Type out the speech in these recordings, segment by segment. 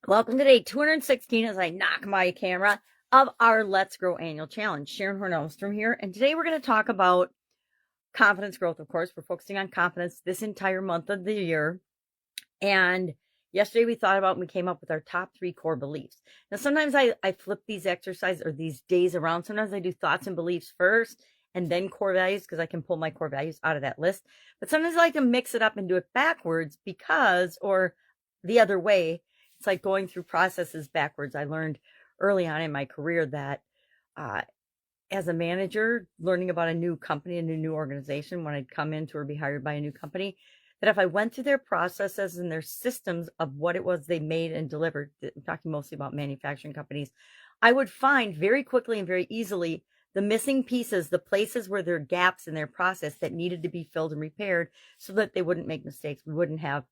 Welcome to day 216 as I knock my camera of our Let's Grow Annual Challenge. Sharon Horne-Ellstrom here, and today we're going to talk about confidence growth. Of course, we're focusing on confidence this entire month of the year. And yesterday we thought about and we came up with our top 3 core beliefs. Now, sometimes I flip these exercises or these days around. Sometimes I do thoughts and beliefs first and then core values because I can pull my core values out of that list. But sometimes I like to mix it up and do it backwards or the other way. It's like going through processes backwards. I learned early on in my career that as a manager, learning about a new company, a new organization, when I'd come into or be hired by a new company, that if I went through their processes and their systems of what it was they made and delivered, I'm talking mostly about manufacturing companies, I would find very quickly and very easily the missing pieces, the places where there are gaps in their process that needed to be filled and repaired so that they wouldn't make mistakes. We wouldn't have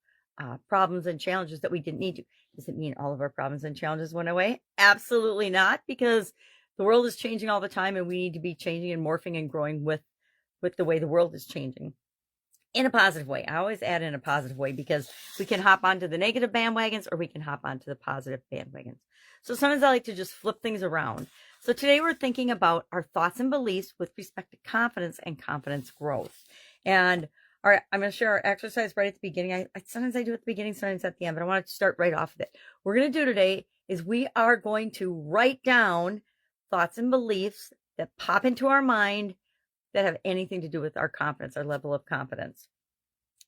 problems and challenges that we didn't need to. Does it mean all of our problems and challenges went away? Absolutely not, because the world is changing all the time and we need to be changing and morphing and growing with the way the world is changing in a positive way. I always add in a positive way because we can hop onto the negative bandwagons or we can hop onto the positive bandwagons. So sometimes I like to just flip things around. So today we're thinking about our thoughts and beliefs with respect to confidence and confidence growth. And all right, I'm going to share our exercise right at the beginning. Sometimes I do it at the beginning, sometimes at the end, but I want to start right off with it. What we're going to do today is we are going to write down thoughts and beliefs that pop into our mind that have anything to do with our confidence, our level of confidence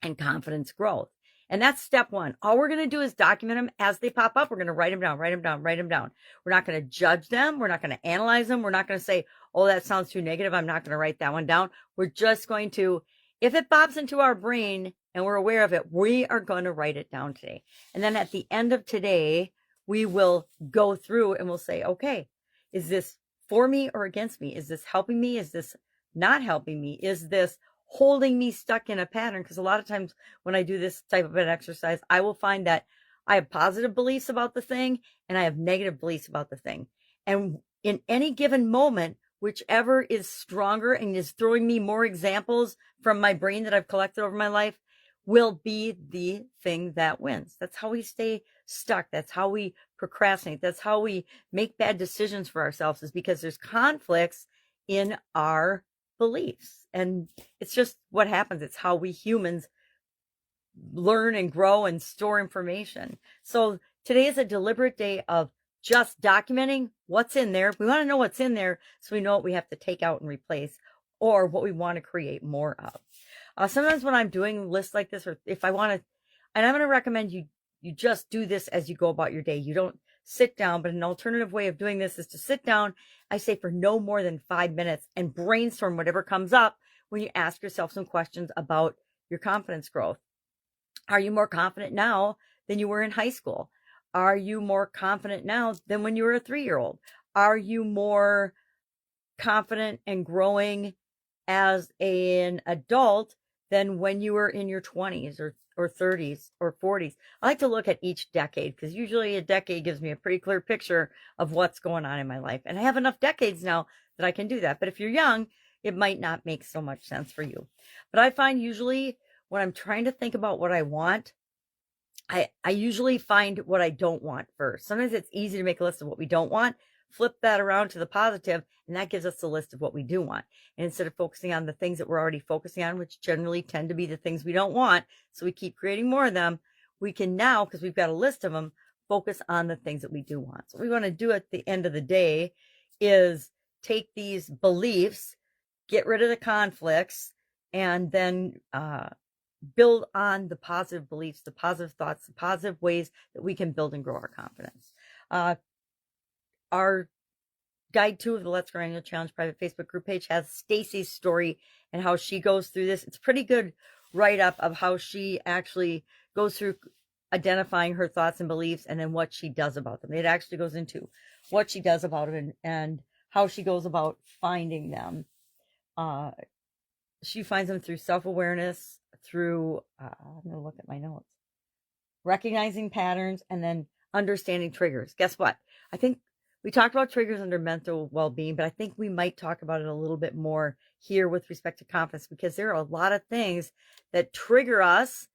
and confidence growth. And that's step 1. All we're going to do is document them as they pop up. We're going to write them down. We're not going to judge them. We're not going to analyze them. We're not going to say, oh, that sounds too negative, I'm not going to write that one down. We're just going to, if it pops into our brain and we're aware of it, we are going to write it down today. And then at the end of today, we will go through and we'll say, okay, is this for me or against me? Is this helping me? Is this not helping me? Is this holding me stuck in a pattern? Because a lot of times when I do this type of an exercise, I will find that I have positive beliefs about the thing and I have negative beliefs about the thing. And in any given moment, whichever is stronger and is throwing me more examples from my brain that I've collected over my life will be the thing that wins. That's how we stay stuck. That's how we procrastinate. That's how we make bad decisions for ourselves, is because there's conflicts in our beliefs. And it's just what happens. It's how we humans learn and grow and store information. So today is a deliberate day of just documenting what's in there. We want to know what's in there so we know what we have to take out and replace or what we want to create more of. Sometimes when I'm doing lists like this, or if I want to, and I'm going to recommend you just do this as you go about your day. You don't sit down, but an alternative way of doing this is to sit down, I say, for no more than 5 minutes and brainstorm whatever comes up when you ask yourself some questions about your confidence growth. Are you more confident now than you were in high school? Are you more confident now than when you were a 3-year-old? Are you more confident and growing as an adult than when you were in your 20s or 30s or 40s? I like to look at each decade because usually a decade gives me a pretty clear picture of what's going on in my life. And I have enough decades now that I can do that. But if you're young, it might not make so much sense for you. But I find usually when I'm trying to think about what I want, I usually find what I don't want first. Sometimes it's easy to make a list of what we don't want, flip that around to the positive, and that gives us the list of what we do want. And instead of focusing on the things that we're already focusing on, which generally tend to be the things we don't want, so we keep creating more of them, we can now, because we've got a list of them, focus on the things that we do want. So what we want to do at the end of the day is take these beliefs, get rid of the conflicts, and then build on the positive beliefs, the positive thoughts, the positive ways that we can build and grow our confidence. Our guide 2 of the Let's Grow Annual Challenge private Facebook group page has Stacy's story and how she goes through this. It's a pretty good write-up of how she actually goes through identifying her thoughts and beliefs and then what she does about them. It actually goes into what she does about them and how she goes about finding them. She finds them through self-awareness, through, I'm going to look at my notes, recognizing patterns, and then understanding triggers. Guess what? I think we talked about triggers under mental well-being, but I think we might talk about it a little bit more here with respect to confidence, because there are a lot of things that trigger us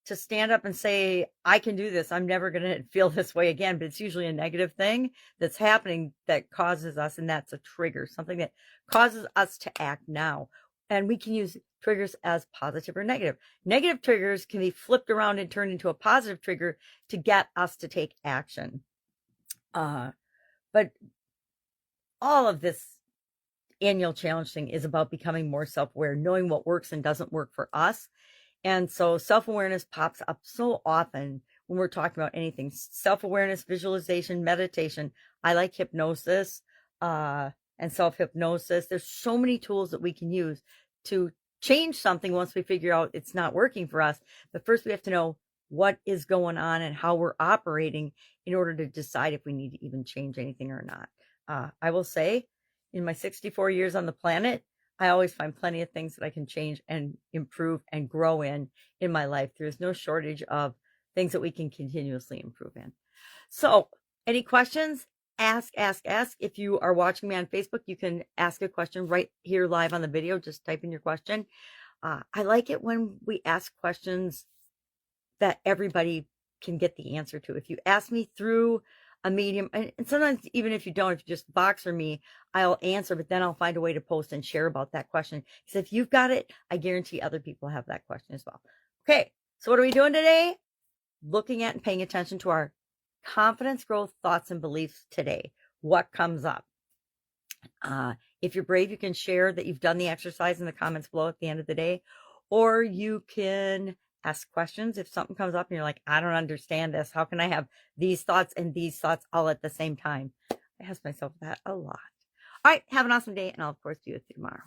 to stand up and say, I can do this. I'm never going to feel this way again. But it's usually a negative thing that's happening that causes us, and that's a trigger, something that causes us to act now. And we can use triggers as positive or negative. Negative triggers can be flipped around and turned into a positive trigger to get us to take action. But all of this annual challenge thing is about becoming more self-aware, knowing what works and doesn't work for us. And so self-awareness pops up so often when we're talking about anything. Self-awareness, visualization, meditation. I like hypnosis and self-hypnosis. There's so many tools that we can use to change something once we figure out it's not working for us. But first we have to know what is going on and how we're operating in order to decide if we need to even change anything or not. I will say, in my 64 years on the planet, I always find plenty of things that I can change and improve and grow in my life. There's no shortage of things that we can continuously improve in. So, any questions? Ask. If you are watching me on Facebook, you can ask a question right here live on the video. Just type in your question. I like it when we ask questions that everybody can get the answer to. If you ask me through a medium, and sometimes even if you don't, if you just Voxer me, I'll answer, but then I'll find a way to post and share about that question. Because if you've got it, I guarantee other people have that question as well. Okay, so what are we doing today? Looking at and paying attention to our confidence growth thoughts and beliefs today. What comes up? If you're brave, you can share that you've done the exercise in the comments below at the end of the day, or you can ask questions. If something comes up and you're like, I don't understand this. How can I have these thoughts and these thoughts all at the same time? I ask myself that a lot. All right. Have an awesome day. And I'll, of course, see you tomorrow.